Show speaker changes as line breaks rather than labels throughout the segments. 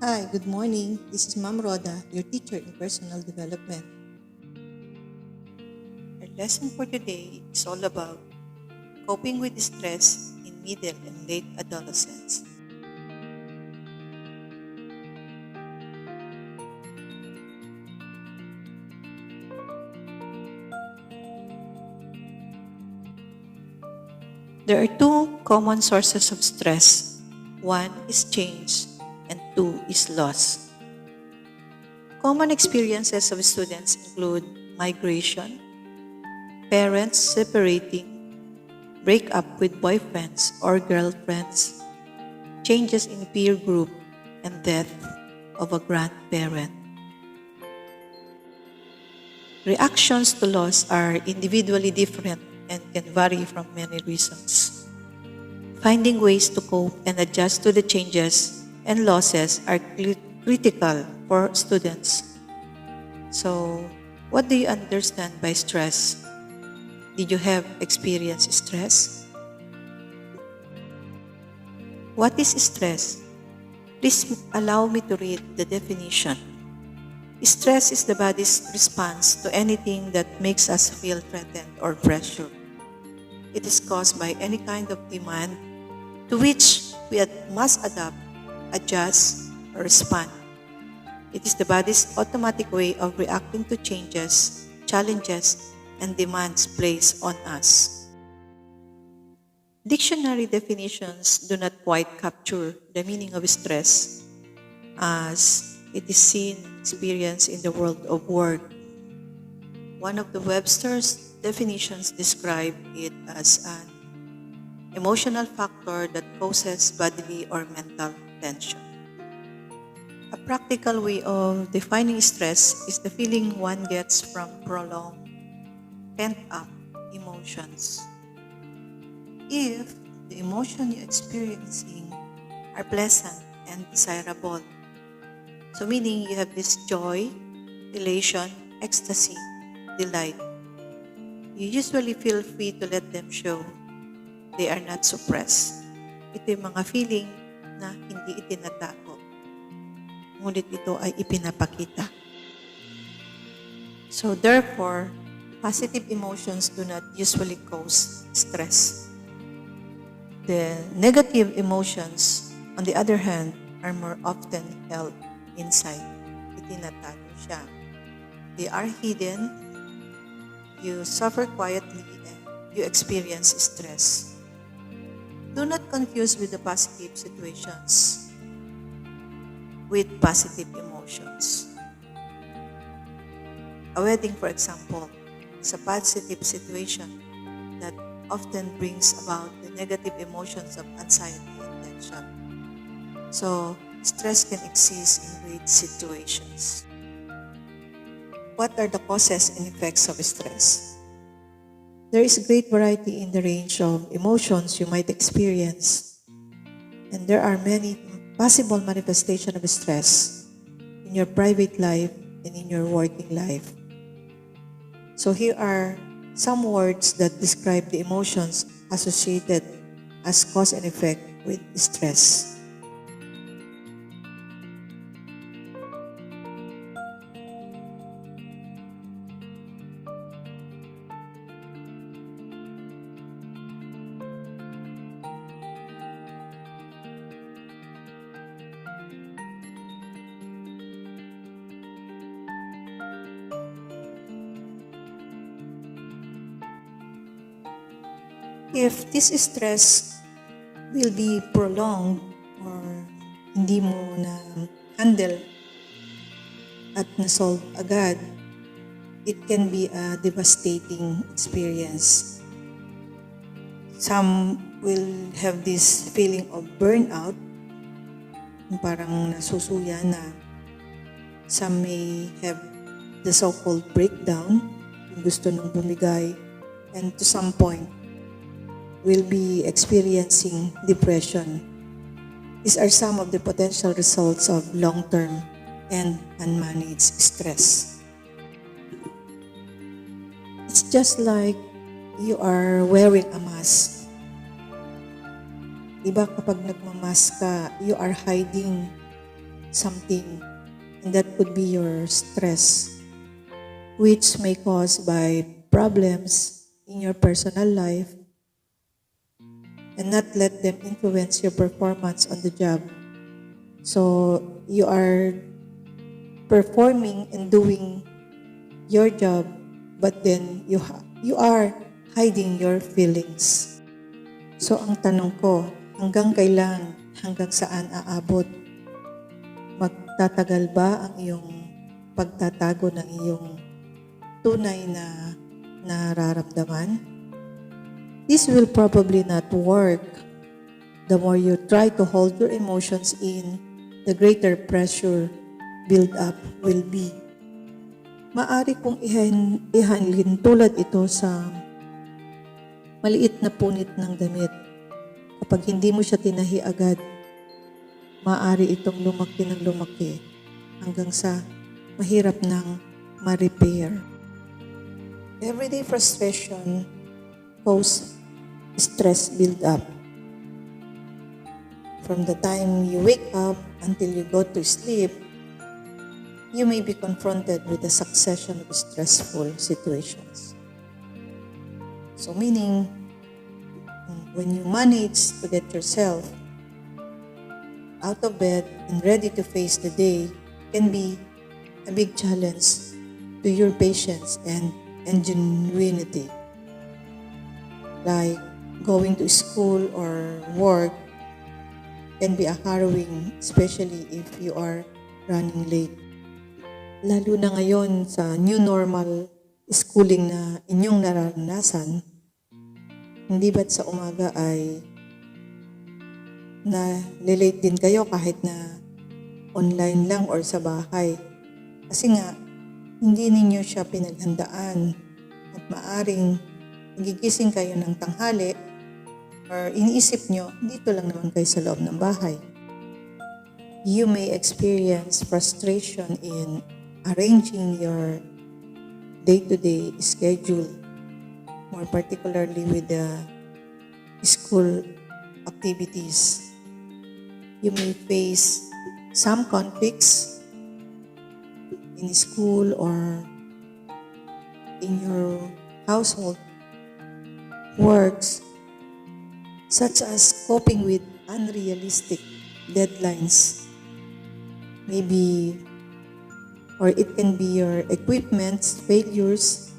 Hi, good morning. This is Ma'am Rhoda, your teacher in personal development. Our lesson for today is all about coping with stress in middle and late adolescence. There are two common sources of stress. One is change and two is loss. Common experiences of students include migration, parents separating, breakup with boyfriends or girlfriends, changes in peer group, and death of a grandparent. Reactions to loss are individually different and can vary from many reasons. Finding ways to cope and adjust to the changes and losses are critical for students. So, what do you understand by stress? Did you have experienced stress? What is stress? Please allow me to read the definition. Stress is the body's response to anything that makes us feel threatened or pressure. It is caused by any kind of demand to which we must adapt, adjust, or respond. It is the body's automatic way of reacting to changes, challenges, and demands placed on us. Dictionary definitions do not quite capture the meaning of stress as it is seen and experienced in the world of work. One of the Webster's definitions describe it as an emotional factor that causes bodily or mental tension. A practical way of defining stress is the feeling one gets from prolonged, pent-up emotions. If the emotion you're experiencing are pleasant and desirable, so meaning you have this joy, elation, ecstasy, delight, you usually feel free to let them show. They are not suppressed. Ito yung mga feeling na hindi itinatago, ngunit ito ay ipinapakita. So therefore, positive emotions do not usually cause stress. The negative emotions, on the other hand, are more often held inside. Itinatago siya. They are hidden. You suffer quietly and you experience stress. Do not confuse with the positive situations with positive emotions. A wedding, for example, is a positive situation that often brings about the negative emotions of anxiety and tension. So, stress can exist in great situations. What are the causes and effects of stress? There is great variety in the range of emotions you might experience, and there are many possible manifestations of stress in your private life and in your working life. So here are some words that describe the emotions associated as cause and effect with stress. If this stress will be prolonged or hindi mo na handle at na-solve agad, it can be a devastating experience. Some will have this feeling of burnout, parang nasusuya na. Some may have the so-called breakdown, yung gusto nang bumigay, and to some point, will be experiencing depression. These are some of the potential results of long-term and unmanaged stress. It's just like you are wearing a mask. Diba kapag nagmamask ka, you are hiding something, and that could be your stress, which may cause by problems in your personal life and not let them influence your performance on the job. So you are performing and doing your job, but then you are hiding your feelings. So ang tanong ko, hanggang kailan, hanggang saan aabot? Magtatagal ba ang iyong pagtatago ng iyong tunay na nararamdaman? This will probably not work. The more you try to hold your emotions in, the greater pressure build up will be. Maari kong ihanlin tulad ito sa maliit na punit ng damit. Kapag hindi mo siya tinahi agad, maaari itong lumaki ng lumaki hanggang sa mahirap nang ma-repair. Everyday frustration cause stress build up. From the time you wake up until you go to sleep, you may be confronted with a succession of stressful situations. So meaning, when you manage to get yourself out of bed and ready to face the day, can be a big challenge to your patience and ingenuity. Like going to school or work can be a harrowing, especially if you are running late. Lalo na ngayon sa new normal schooling na inyong nararanasan, hindi ba't sa umaga ay na-late din kayo kahit na online lang or sa bahay. Kasi nga, hindi ninyo siya pinaghandaan at maaring nagigising kayo ng tanghali or iniisip nyo, dito lang naman kayo sa loob ng bahay. You may experience frustration in arranging your day-to-day schedule, more particularly with the school activities. You may face some conflicts in school or in your household works, such as coping with unrealistic deadlines. Maybe, or it can be your equipment's failures,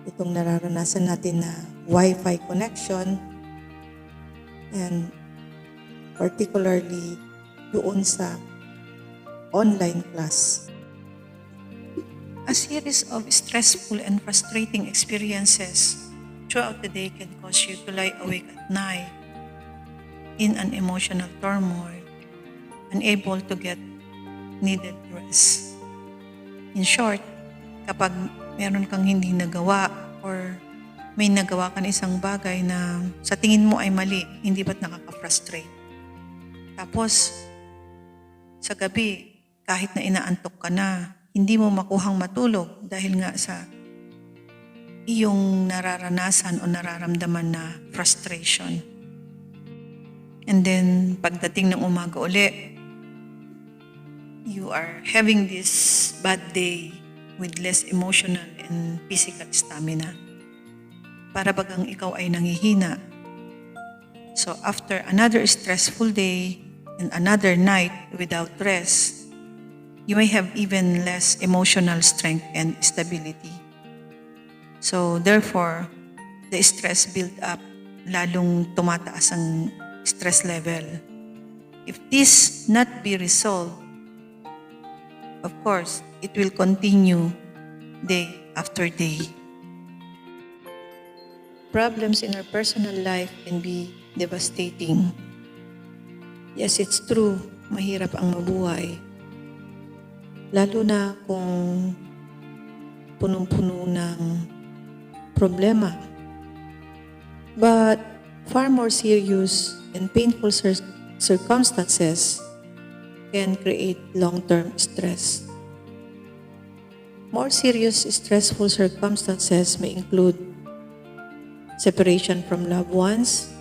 itong nararanasan natin na Wi-Fi connection, and particularly doon sa online class. A series of stressful and frustrating experiences throughout the day can cause you to lie awake at night in an emotional turmoil, unable to get needed rest. In short, kapag meron kang hindi nagawa or may nagawa ka na isang bagay na sa tingin mo ay mali, hindi ba't nakaka-frustrate? Tapos, sa gabi, kahit na inaantok ka na, hindi mo makuhang matulog dahil nga sa iyong nararanasan o nararamdaman na frustration. And then, pagdating ng umaga uli, you are having this bad day with less emotional and physical stamina. Para bagang ikaw ay nangihina. So after another stressful day and another night without rest, you may have even less emotional strength and stability. So therefore, the stress build up, lalong tumataas ang stress level. If this not be resolved, of course, it will continue day after day. Problems in our personal life can be devastating. Yes, it's true, mahirap ang mabuhay. Lalo na kung punong-puno ng problema. But far more serious and painful circumstances can create long-term stress. More serious stressful circumstances may include separation from loved ones,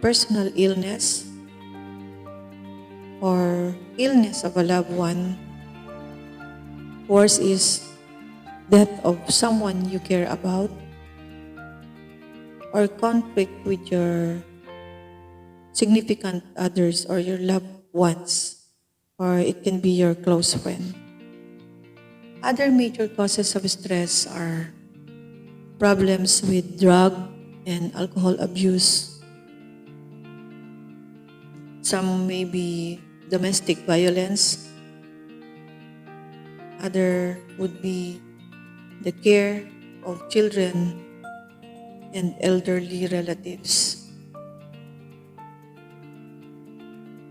personal illness, or illness of a loved one. Worse is death of someone you care about, or conflict with your significant others or your loved ones, or it can be your close friend. Other major causes of stress are problems with drug and alcohol abuse. Some may be domestic violence. Other would be the care of children and elderly relatives.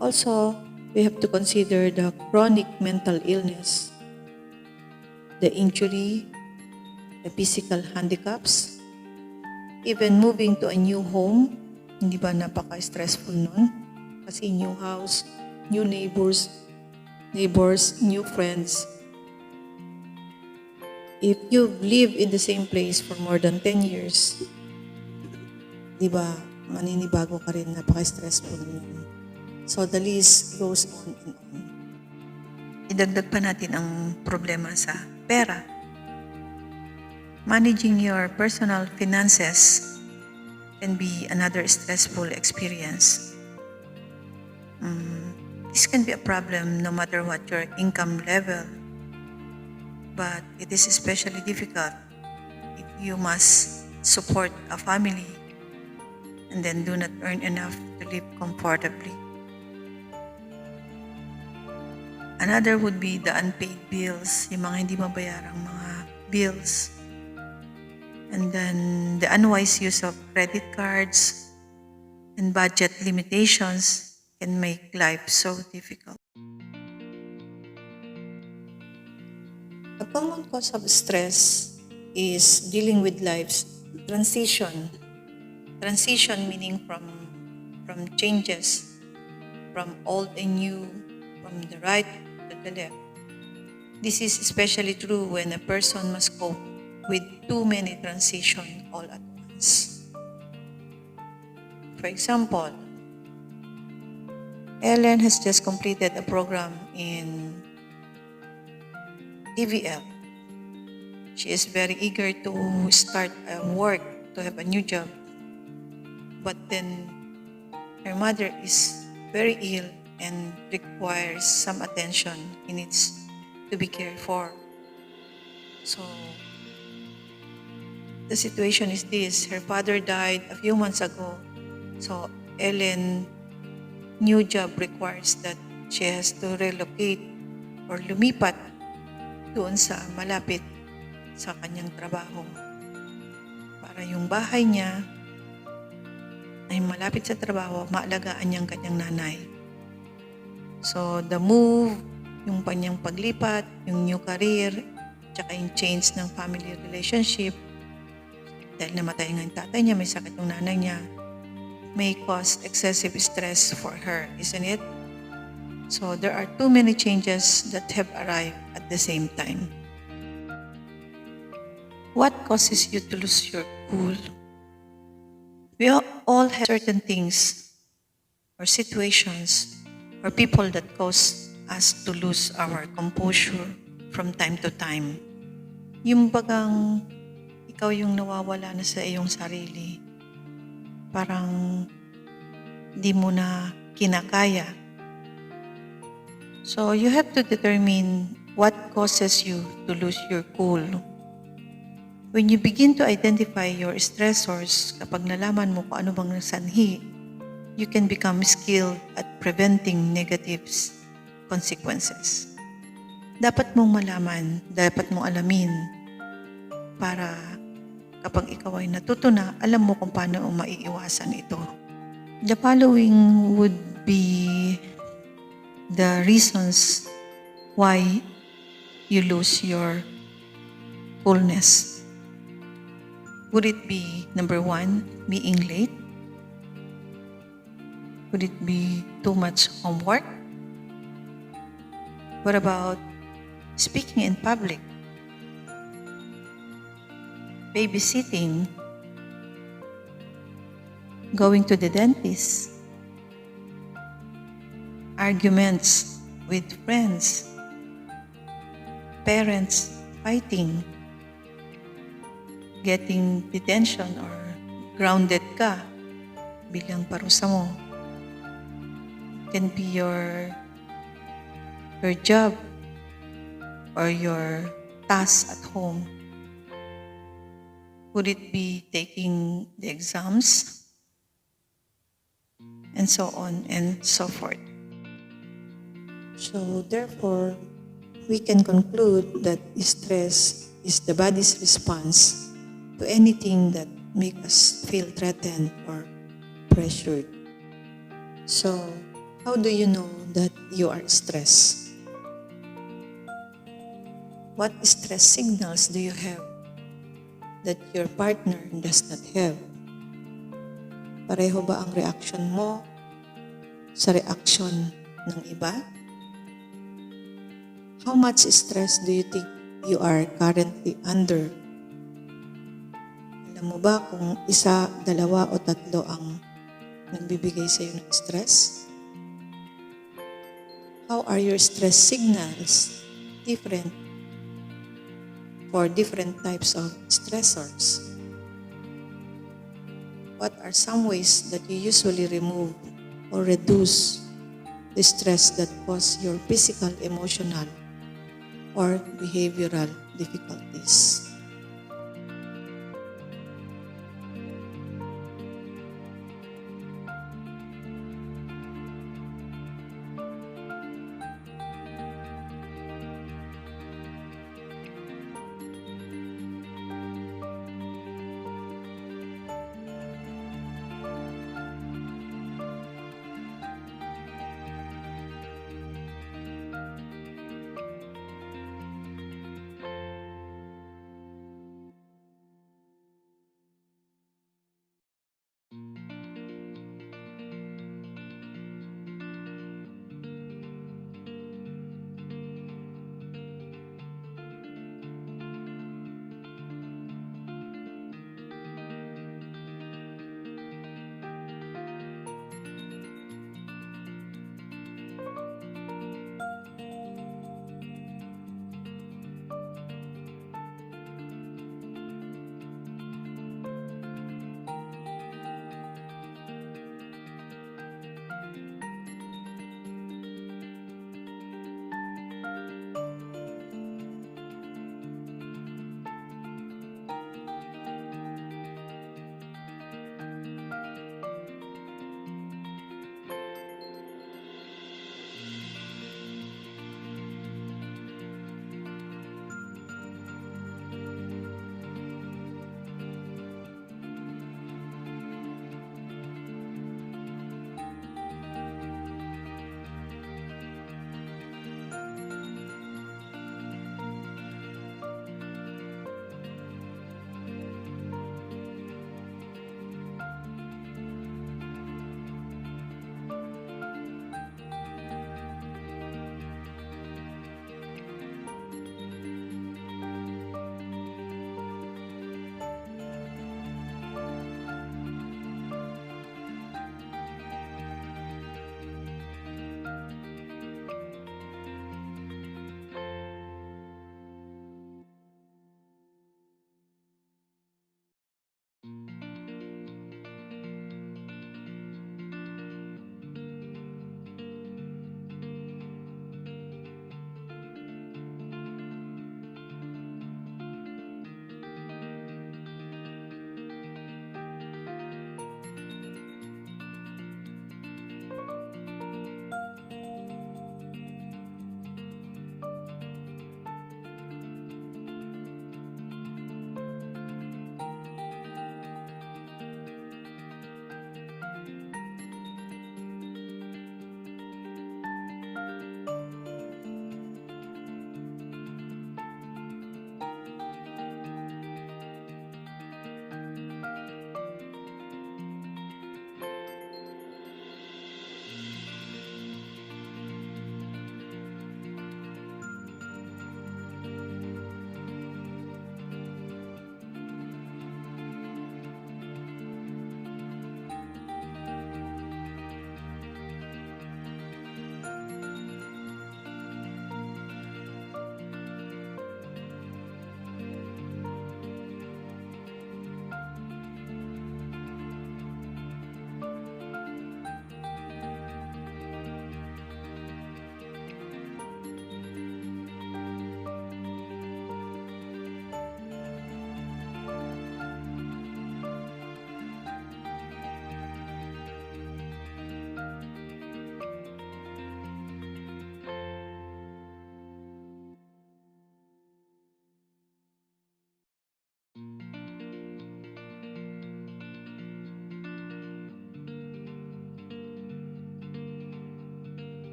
Also, we have to consider the chronic mental illness, the injury, the physical handicaps, even moving to a new home. Hindi ba napaka-stressful nun? Kasi new house, new neighbors, new friends. If you've lived in the same place for more than 10 years, di ba, maninibago ka rin, napaka-stressful nun. So the list goes on and on. Idagdag pa natin ang problema sa pera. Managing your personal finances can be another stressful experience. This can be a problem no matter what your income level, but it is especially difficult if you must support a family and then do not earn enough to live comfortably. Another would be the unpaid bills, yung mga hindi mabayarang mga bills. And then the unwise use of credit cards and budget limitations can make life so difficult. A common cause of stress is dealing with life's transition. Transition meaning from changes, from old and new, from the right to the left. This is especially true when a person must cope with too many transitions all at once. For example, Ellen has just completed a program in DVL. She is very eager to start work, to have a new job. But then her mother is very ill and requires some attention. He needs to be cared for. So the situation is this: her father died a few months ago. So Ellen, new job requires that she has to relocate or lumipat doon sa malapit sa kanyang trabaho para yung bahay niya ay malapit sa trabaho, maalagaan niyang kanyang nanay. So the move, yung kanyang paglipat, yung new career, tsaka yung change ng family relationship, dahil namatay nga yung tatay niya, may sakit yung nanay niya, may cause excessive stress for her, isn't it? So there are too many changes that have arrived at the same time. What causes you to lose your cool? We all have certain things or situations or people that cause us to lose our composure from time to time. Yung bagang ikaw yung nawawala na sa iyong sarili. Parang di mo na kinakaya. So you have to determine what causes you to lose your cool. When you begin to identify your stressors, kapag nalaman mo kung ano bang sanhi, you can become skilled at preventing negative consequences. Dapat mong malaman, dapat mong alamin para kapag ikaw ay natuto na, alam mo kung paano maiiwasan ito. The following would be the reasons why you lose your coolness. Would it be, number 1, being late? Would it be too much homework? What about speaking in public? Babysitting? Going to the dentist? arguments with friends, parents fighting, getting detention or grounded ka bilang parusa mo. Can be your job or your task at home. Could it be taking the exams? And so on and so forth. So therefore, we can conclude that stress is the body's response to anything that makes us feel threatened or pressured. So, how do you know that you are stressed? What stress signals do you have that your partner does not have? Pareho ba ang reaction mo sa reaction ng iba? How much stress do you think you are currently under? Alam mo ba kung isa, dalawa o tatlo ang nagbibigay sa iyo ng stress? How are your stress signals different for different types of stressors? What are some ways that you usually remove or reduce the stress that cause your physical, emotional, or behavioral difficulties?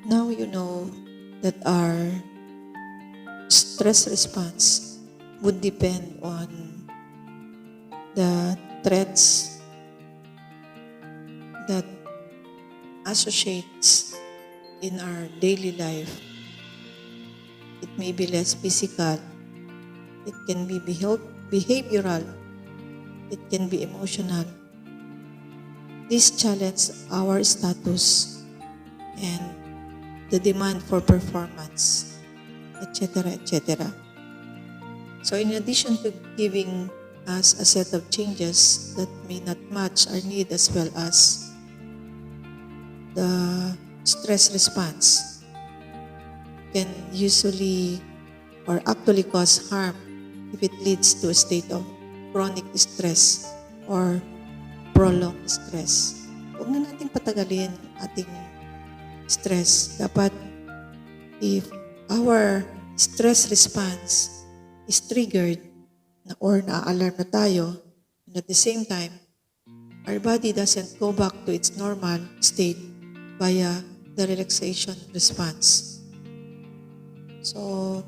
Now you know that our stress response would depend on the threats that associates in our daily life. It may be less physical, it can be behavioral, it can be emotional. This challenge our status and the demand for performance, etc., etc. So in addition to giving us a set of changes that may not match our need as well as the stress response can usually or actually cause harm if it leads to a state of chronic stress or prolonged stress. Huwag na nating patagalin ating stress. Dapat if our stress response is triggered or na-alarm na tayo, and at the same time, our body doesn't go back to its normal state via the relaxation response. So,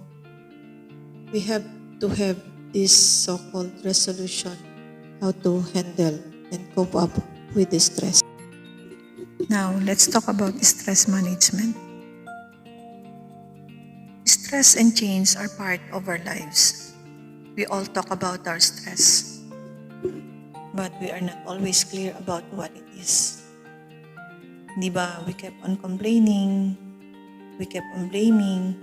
we have to have this so-called resolution, how to handle and cope up with the stress. Now, let's talk about stress management. Stress and change are part of our lives. We all talk about our stress, but we are not always clear about what it is. Diba, we kept on complaining, we kept on blaming,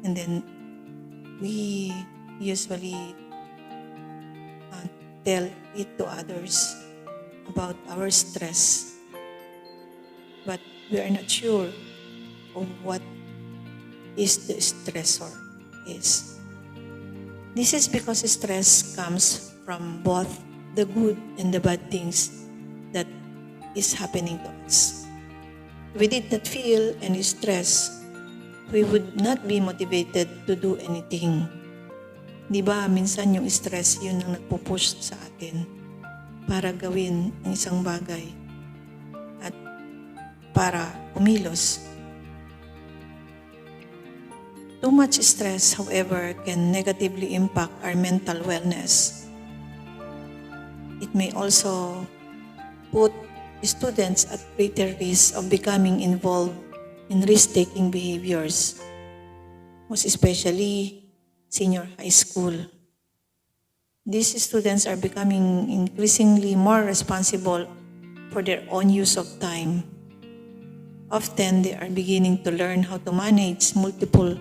and then we usually tell it to others about our stress, but we are not sure of what is the stressor is. This is because stress comes from both the good and the bad things that is happening to us. If we did not feel any stress, we would not be motivated to do anything. Diba, minsan yung stress, yun ang nagpo-push sa atin para gawin ang isang bagay at para kumilos. Too much stress, however, can negatively impact our mental wellness. It may also put students at greater risk of becoming involved in risk-taking behaviors, most especially senior high school. These students are becoming increasingly more responsible for their own use of time. Often, they are beginning to learn how to manage multiple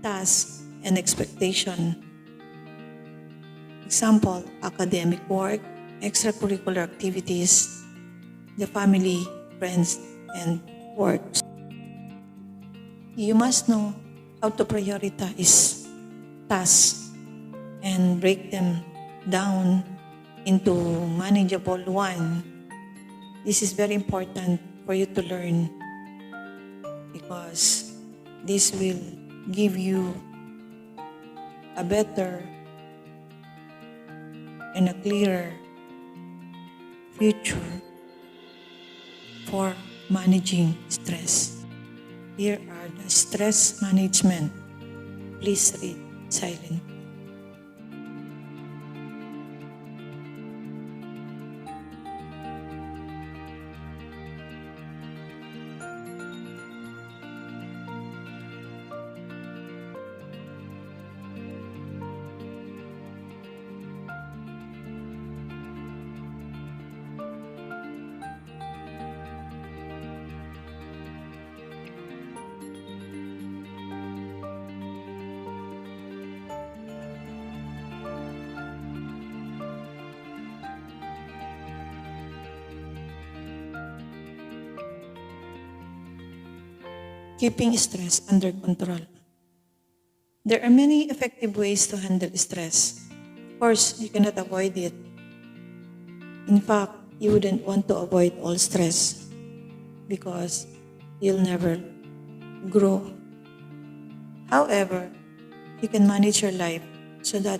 tasks and expectation. Example, academic work, extracurricular activities, the family, friends, and work. You must know how to prioritize tasks and break them down into manageable one. This is very important for you to learn because this will give you a better and a clearer future for managing stress. Here are the stress management. Please read silently. Keeping stress under control. There are many effective ways to handle stress. Of course, you cannot avoid it. In fact, you wouldn't want to avoid all stress because you'll never grow. However, you can manage your life so that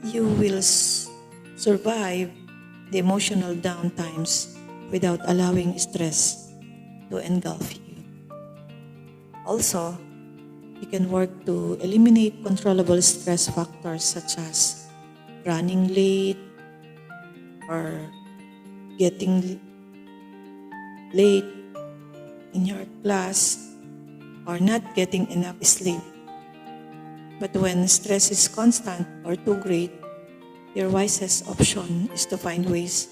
you will survive the emotional downtimes without allowing stress to engulf you. Also, you can work to eliminate controllable stress factors such as running late or getting late in your class or not getting enough sleep. But when stress is constant or too great, your wisest option is to find ways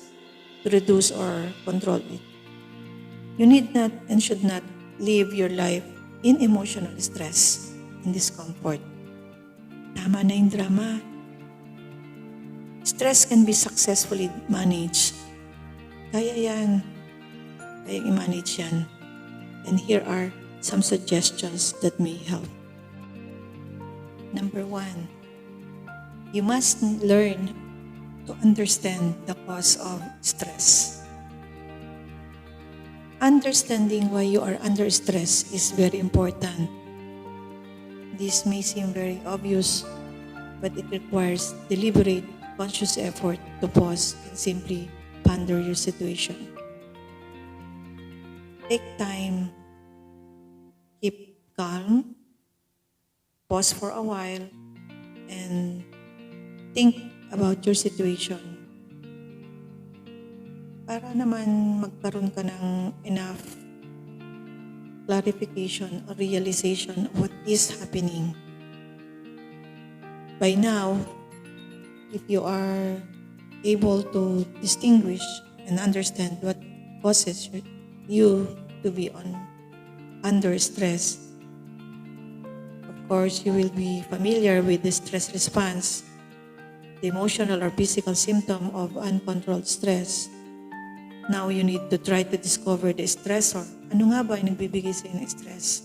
to reduce or control it. You need not and should not live your life in emotional stress and discomfort. Tama na yung drama. Stress can be successfully managed. Kaya yan. Kaya i-manage yan. And here are some suggestions that may help. Number 1, you must learn to understand the cause of stress. Understanding why you are under stress is very important. This may seem very obvious, but it requires deliberate, conscious effort to pause and simply ponder your situation. Take time, keep calm, pause for a while, and think about your situation. Para naman magkaroon ka ng enough clarification or realization of what is happening. By now, if you are able to distinguish and understand what causes you to be under stress, of course, you will be familiar with the stress response, the emotional or physical symptom of uncontrolled stress. Now, you need to try to discover the stressor. Ano nga ba yung nagbibigay sa'yo ng stress?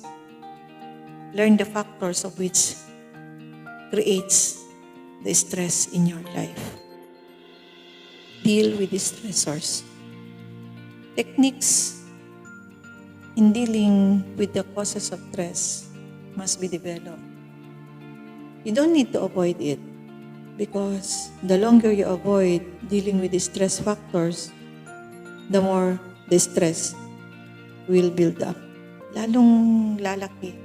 Learn the factors of which creates the stress in your life. Deal with the stressors. Techniques in dealing with the causes of stress must be developed. You don't need to avoid it because the longer you avoid dealing with the stress factors, the more the stress will build up. Lalong lalaki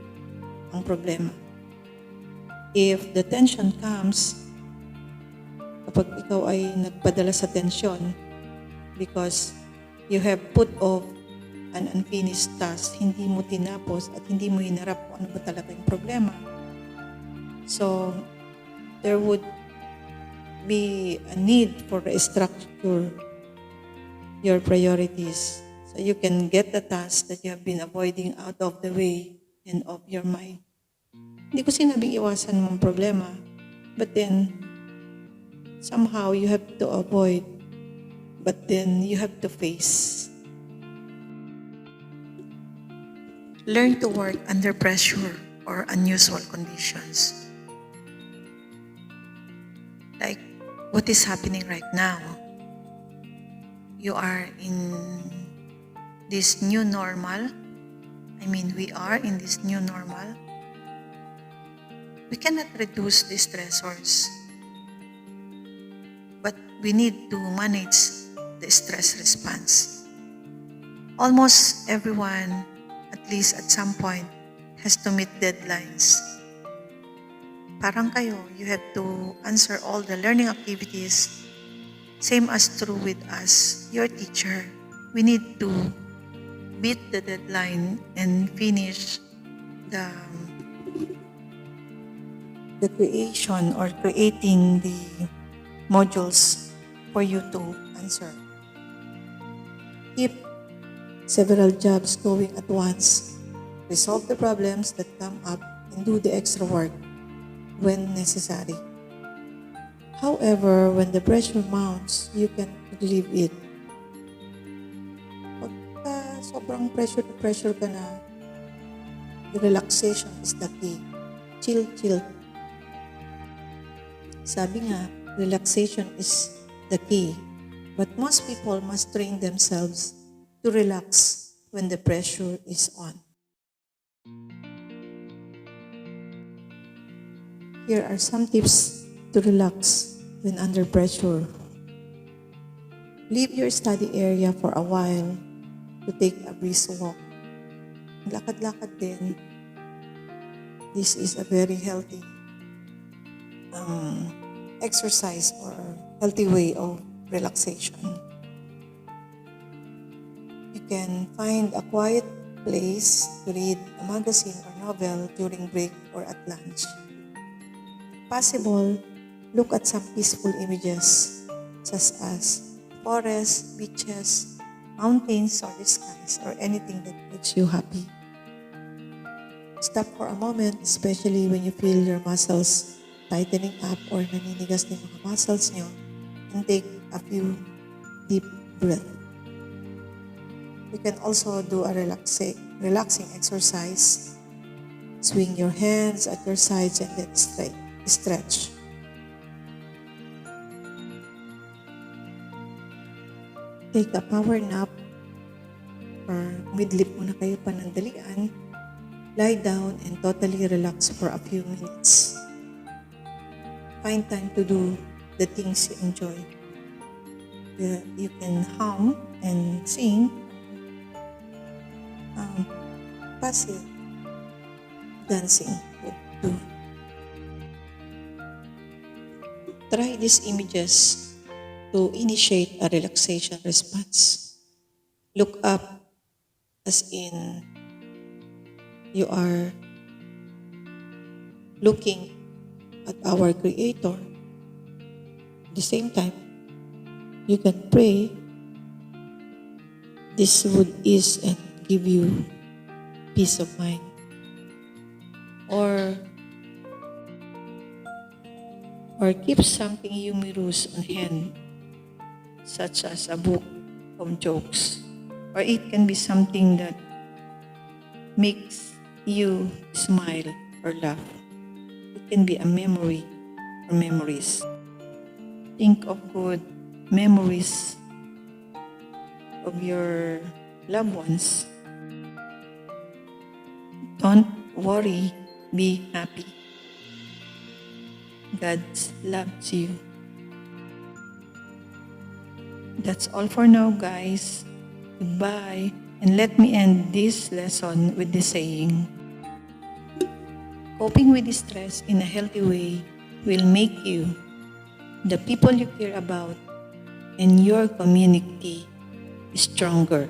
ang problema. If the tension comes, kapag ikaw ay nagpadala sa tension because you have put off an unfinished task, hindi mo tinapos at hindi mo hinarap kung ano ba talaga yung problema. So, there would be a need for restructure your priorities so you can get the task that you have been avoiding out of the way and of your mind. Hindi ko sinabing iwasan mo ang problema, but then somehow you have to avoid, but then you have to face. Learn to work under pressure or unusual conditions. Like what is happening right now. You are in this new normal. We are in this new normal. We cannot reduce the stressors, but we need to manage the stress response. Almost everyone, at least at some point, has to meet deadlines. Parang kayo, you have to answer all the learning activities. Same as true with us, your teacher. We need to beat the deadline and finish the creation or creating the modules for you to answer. Keep several jobs going at once. Resolve the problems that come up and do the extra work when necessary. However, when the pressure mounts, you can relieve it. Pagka sobrang pressure ka na, the relaxation is the key. Chill. Sabi nga, relaxation is the key. But most people must train themselves to relax when the pressure is on. Here are some tips to relax when under pressure. Leave your study area for a while to take a brisk walk. Lakad-lakad din this is a very healthy exercise or healthy way of relaxation. You can find a quiet place to read a magazine or novel during break or at lunch. If possible, look at some peaceful images such as forests, beaches, mountains, or the skies, or anything that makes you happy. Stop for a moment, especially when you feel your muscles tightening up or naninigas na yung mga muscles nyo, and take a few deep breaths. You can also do a relaxing exercise. Swing your hands at your sides and then stretch. Take a power nap or midlip muna kayo panandalian. Lie down and totally relax for a few minutes. Find time to do the things you enjoy. You can hum and sing. Passive dancing would do. Try these images to initiate a relaxation response. Look up as in you are looking at our Creator. At the same time, you can pray. This would ease and give you peace of mind. Or keep something humorous on hand, such as a book of jokes. Or it can be something that makes you smile or laugh. It can be a memory or memories. Think of good memories of your loved ones. Don't worry, be happy. God loves you. That's all for now, guys. Goodbye. And let me end this lesson with this saying: coping with stress in a healthy way will make you, the people you care about, and your community stronger.